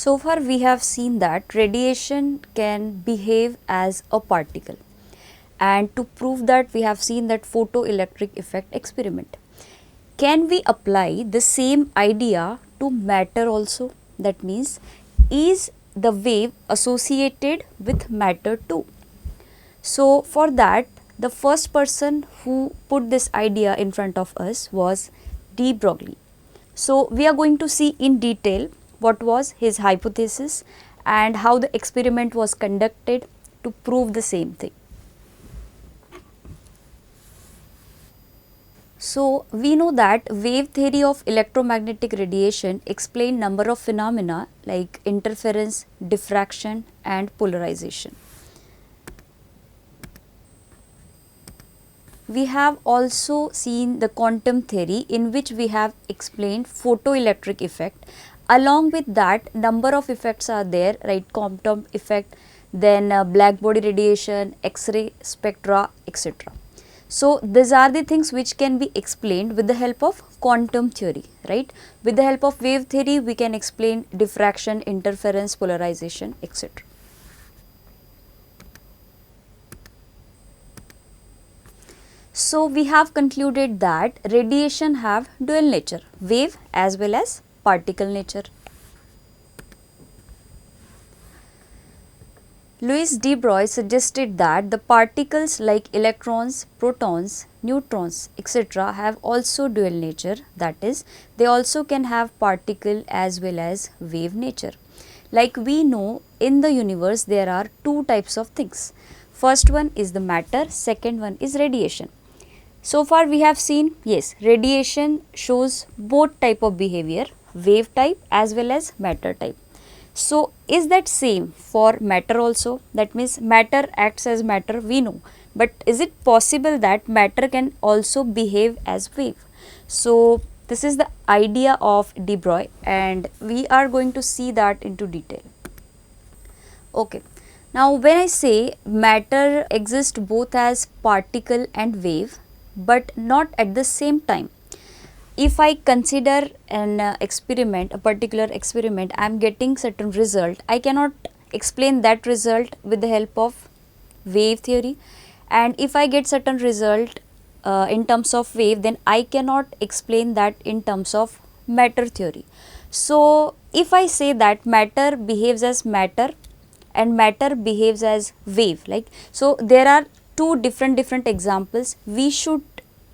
So far we have seen that radiation can behave as a particle, and to prove that we have seen that photoelectric effect experiment. Can we apply the same idea to matter also? That means, is the wave associated with matter too? So for that, the first person who put this idea in front of us was de Broglie. So we are going to see in detail what was his hypothesis and how the experiment was conducted to prove the same thing. So we know that wave theory of electromagnetic radiation explain number of phenomena like interference, diffraction and polarization. We have also seen the quantum theory, in which we have explained photoelectric effect. Along with that, number of effects are there, right? Quantum effect, then black body radiation, X-ray spectra, etc. So these are the things which can be explained with the help of quantum theory, right? With the help of wave theory, we can explain diffraction, interference, polarization, etc. So we have concluded that radiation have dual nature, wave as well as particle nature. Louis de Broglie suggested that the particles like electrons, protons, neutrons, etc. have also dual nature, that is, they also can have particle as well as wave nature. Like we know, in the universe there are two types of things. First one is the matter, second one is radiation. So far we have seen, yes, radiation shows both type of behavior, wave type as well as matter type. So is that same for matter also? That means matter acts as matter, we know, but is it possible that matter can also behave as wave? So this is the idea of de Broglie, and we are going to see that into detail. Okay. Now when I say matter exists both as particle and wave, but not at the same time. If I consider an experiment, a particular experiment, I am getting certain result, I cannot explain that result with the help of wave theory, and if I get certain result in terms of wave, then I cannot explain that in terms of matter theory. So if I say that matter behaves as matter and matter behaves as wave, like, so there are two different examples we should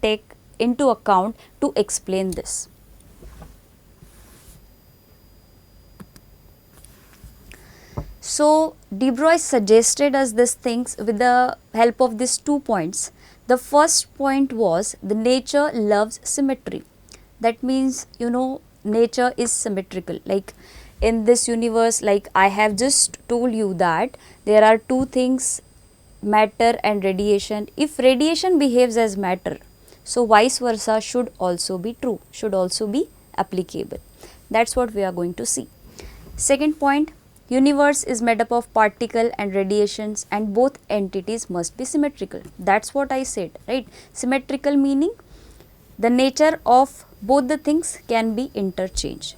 take into account to explain this. So de Broglie suggested us these things with the help of these 2 points. The first point was the nature loves symmetry. That means, you know, nature is symmetrical. Like in this universe, like I have just told you that there are two things, matter and radiation. If radiation behaves as matter, so vice versa should also be true, should also be applicable. That's what we are going to see. Second point, universe is made up of particle and radiations, and both entities must be symmetrical. That's what I said, right? Symmetrical meaning the nature of both the things can be interchanged.